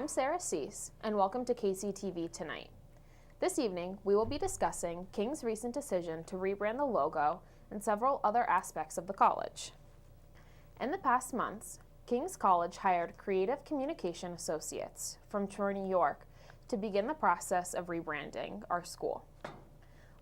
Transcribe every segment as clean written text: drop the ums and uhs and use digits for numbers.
I'm Sarah Cease, and welcome to KCTV Tonight. This evening, we will be discussing King's recent decision to rebrand the logo and several other aspects of the college. In the past months, King's College hired creative communication associates from Troy, New York, to begin the process of rebranding our school.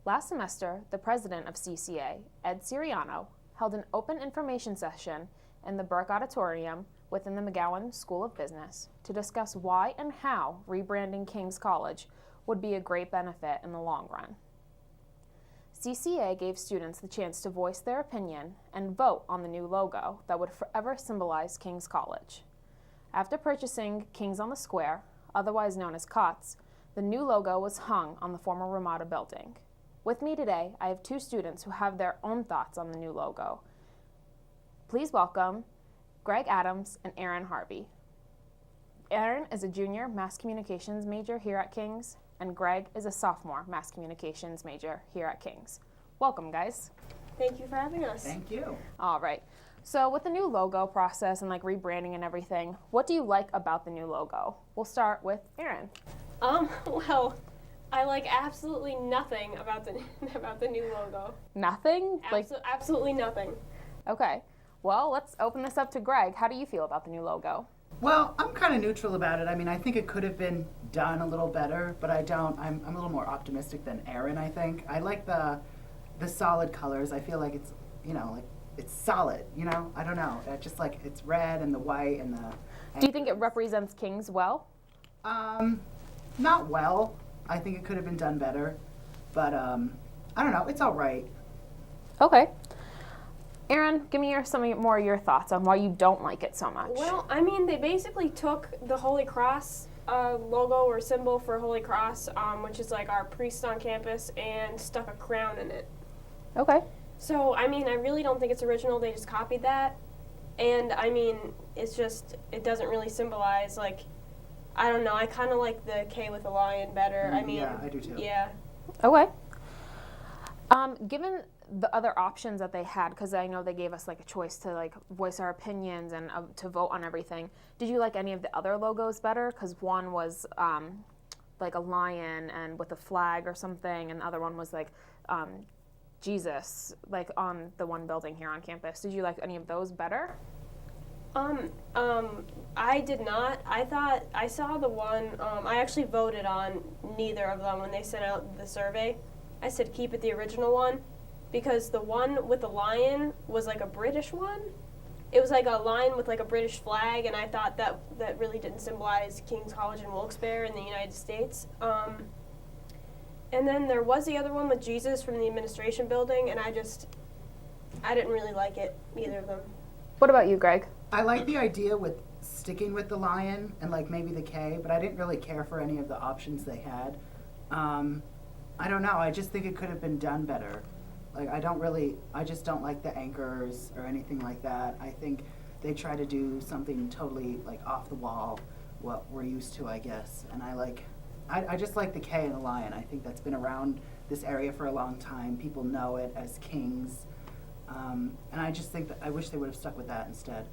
Last semester, the president of CCA, Ed Siriano, held an open information session in the Burke Auditorium within the McGowan School of Business to discuss why and how rebranding King's College would be a great benefit in the long run. CCA gave students the chance to voice their opinion and vote on the new logo that would forever symbolize King's College. After purchasing King's on the Square, otherwise known as COTS, the new logo was hung on the former Ramada building. With me today, I have two students who have their own thoughts on the new logo. Please welcome Greg Adams and Aaron Harvey. Aaron is a junior mass communications major here at King's, and Greg is a sophomore mass communications major here at King's. Welcome, guys. Thank you for having us. Thank you. All right. So with the new logo process and rebranding and everything, what do you like about the new logo? We'll start with Aaron. Well, I like absolutely nothing about the about the new logo. Nothing? Absolutely nothing. Okay. Well, let's open this up to Greg. How do you feel about the new logo? Well, I'm kind of neutral about it. I mean, I think it could have been done a little better, but I don't. I'm a little more optimistic than Aaron, I think. I like the solid colors. I feel like it's, it's solid, I don't know. Just like it's red and the white and the... Do you think it represents King's well? Not well. I think it could have been done better, but I don't know. It's all right. Okay. Aaron, give me some more of your thoughts on why you don't like it so much. Well, I mean, they basically took the Holy Cross logo or symbol for Holy Cross, which is like our priest on campus, and stuck a crown in it. Okay. So, I mean, I really don't think it's original. They just copied that. And, I mean, it doesn't really symbolize, I don't know. I kind of like the K with a lion better. Yeah, I do too. Yeah. Okay. Given the other options that they had, because I know they gave us a choice to voice our opinions and to vote on everything, did you like any of the other logos better? Because one was a lion and with a flag or something, and the other one was Jesus, on the one building here on campus. Did you like any of those better? I did not. I saw the one, I actually voted on neither of them when they sent out the survey. I said keep it the original one, because the one with the lion was a British one. It was a lion with a British flag, and I thought that really didn't symbolize King's College in Wilkes-Barre in the United States. And then there was the other one with Jesus from the administration building, and I didn't really like it, either of them. What about you, Greg? I like the idea with sticking with the lion and maybe the K, but I didn't really care for any of the options they had. I don't know. I just think it could have been done better. I just don't like the anchors or anything like that. I think they try to do something totally off the wall, what we're used to, I guess. And I just like the K and the lion. I think that's been around this area for a long time. People know it as King's. And I just think that I wish they would have stuck with that instead.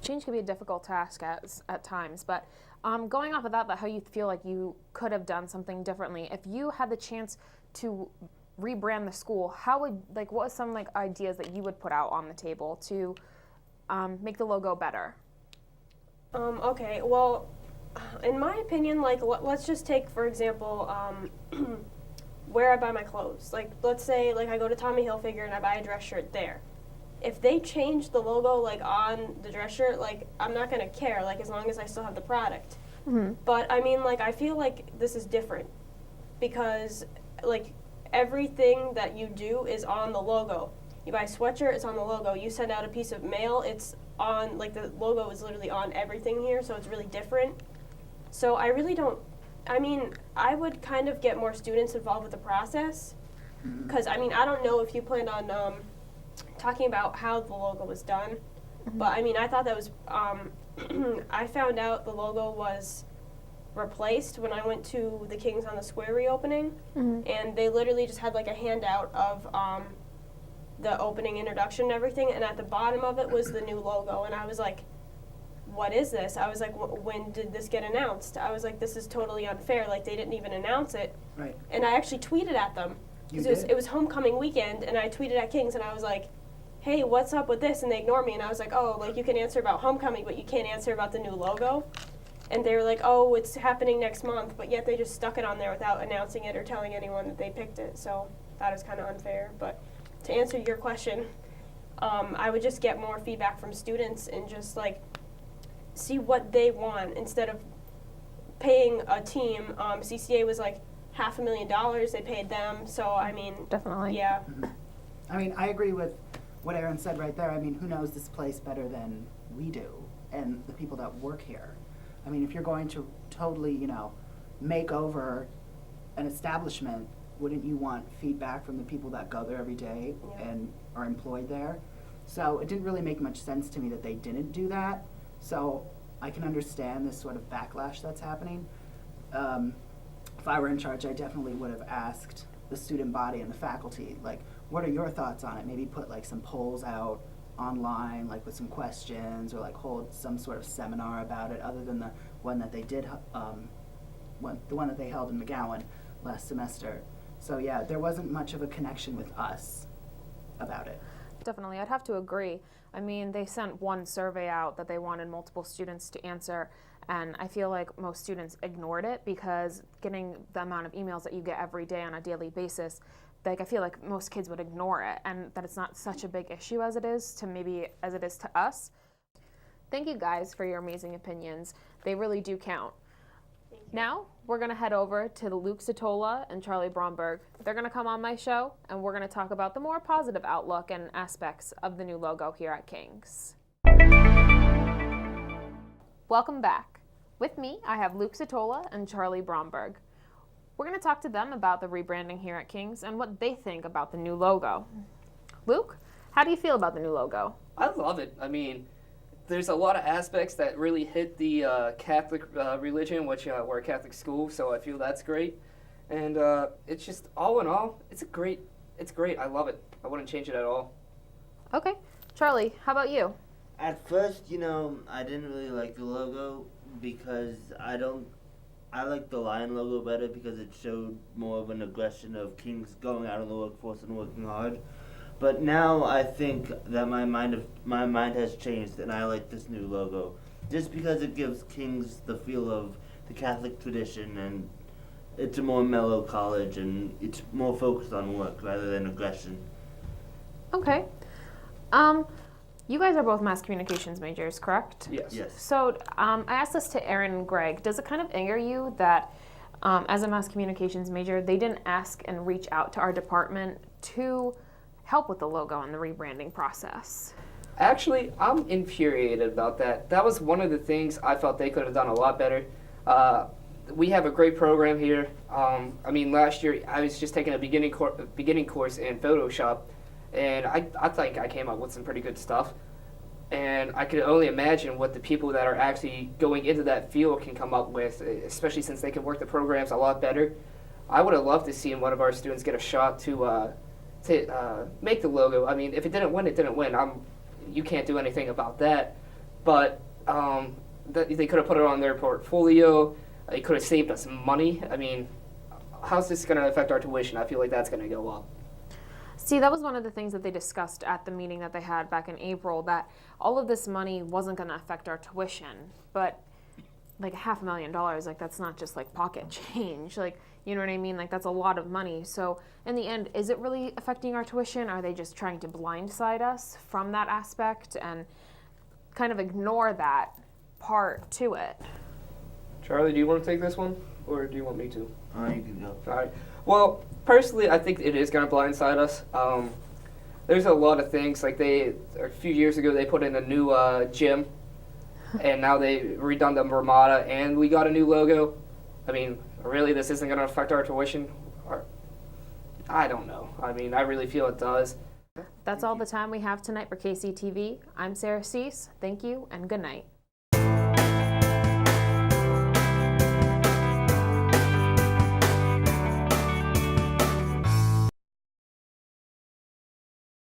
Change can be a difficult task at times, but going off of that, how you feel like you could have done something differently. If you had the chance to rebrand the school, how would what was some ideas that you would put out on the table to make the logo better? Okay, well, in my opinion, let's just take, for example, where I buy my clothes. Let's say I go to Tommy Hilfiger and I buy a dress shirt there. If they change the logo on the dress shirt, I'm not gonna care, as long as I still have the product. Mm-hmm. But I mean, I feel like this is different because everything that you do is on the logo. You buy a sweatshirt, it's on the logo. You send out a piece of mail, it's on, the logo is literally on everything here, so it's really different. So I really don't, I would kind of get more students involved with the process, because, I don't know if you planned on talking about how the logo was done, Mm-hmm. but, I thought that was, I found out the logo was replaced when I went to the King's on the Square reopening, Mm-hmm. and they literally just had a handout of the opening introduction and everything, and at the bottom of it was the new logo, and I was like, what is this? I was like, when did this get announced? I was like, this is totally unfair. Like, they didn't even announce it. Right. And I actually tweeted at them. You Because did? it was homecoming weekend, and I tweeted at Kings, and I was like, hey, what's up with this? And they ignored me, and I was like, oh, like, you can answer about homecoming, but you can't answer about the new logo. And they were like, oh, it's happening next month, but yet they just stuck it on there without announcing it or telling anyone that they picked it. So that is kind of unfair. But to answer your question, I would just get more feedback from students and just, like, see what they want instead of paying a team. CCA was like $500,000 they paid them. So, I mean, Definitely. yeah. I mean, I agree with what Erin said right there. I mean, who knows this place better than we do and the people that work here? I mean, if you're going to totally, you know, make over an establishment, wouldn't you want feedback from the people that go there every day Yeah. and are employed there? So it didn't really make much sense to me that they didn't do that. So I can understand this sort of backlash that's happening. If I were in charge, I definitely would have asked the student body and the faculty, like, what are your thoughts on it? Maybe put like some polls out online, like with some questions, or like hold some sort of seminar about it, other than the one that they did, the one that they held in McGowan last semester. So yeah, there wasn't much of a connection with us about it. Definitely, I'd have to agree. I mean, they sent one survey out that they wanted multiple students to answer, and I feel like most students ignored it because getting the amount of emails that you get every day on a daily basis, like I feel like most kids would ignore it, and that it's not such a big issue as it is to us. Thank you guys for your amazing opinions. They really do count. Now, we're going to head over to Luke Satola and Charlie Bromberg. They're going to come on my show, and we're going to talk about the more positive outlook and aspects of the new logo here at King's. Welcome back. With me, I have Luke Satola and Charlie Bromberg. We're going to talk to them about the rebranding here at King's and what they think about the new logo. Luke, how do you feel about the new logo? I love it. I mean, there's a lot of aspects that really hit the Catholic religion, which we're a Catholic school, so I feel that's great. And it's just, all in all, it's great. I love it. I wouldn't change it at all. Okay. Charlie, how about you? At first, I didn't really like the logo because I like the lion logo better because it showed more of an aggression of Kings going out in the workforce and working hard. But now I think that my mind has changed and I like this new logo just because it gives Kings the feel of the Catholic tradition, and it's a more mellow college and it's more focused on work rather than aggression. Okay. You guys are both mass communications majors, correct? Yes. Yes. So I asked this to Erin and Greg. Does it kind of anger you that as a mass communications major, they didn't ask and reach out to our department to help with the logo and the rebranding process? Actually, I'm infuriated about that. That was one of the things I felt they could have done a lot better. We have a great program here. I mean, last year I was just taking a beginning course in Photoshop, and I think I came up with some pretty good stuff. And I could only imagine what the people that are actually going into that field can come up with, especially since they can work the programs a lot better. I would have loved to see one of our students get a shot to make the logo. I mean, if it didn't win, it didn't win. You can't do anything about that. But they could have put it on their portfolio. They could have saved us money. I mean, how's this going to affect our tuition? I feel like that's going to go up. See, that was one of the things that they discussed at the meeting that they had back in April, that all of this money wasn't going to affect our tuition. But like $500,000, like that's not just like pocket change. Like, you know what I mean? Like that's a lot of money. So in the end, is it really affecting our tuition? Are they just trying to blindside us from that aspect and kind of ignore that part to it? Charlie, do you want to take this one, or do you want me to? You can go. All right. Well, personally, I think it is going to blindside us. There's a lot of things. Like a few years ago, they put in a new gym, and now they redone the Ramada, and we got a new logo. I mean, really, this isn't going to affect our tuition? I don't know. I mean, I really feel it does. That's all the time we have tonight for KCTV. I'm Sarah Cease. Thank you and good night.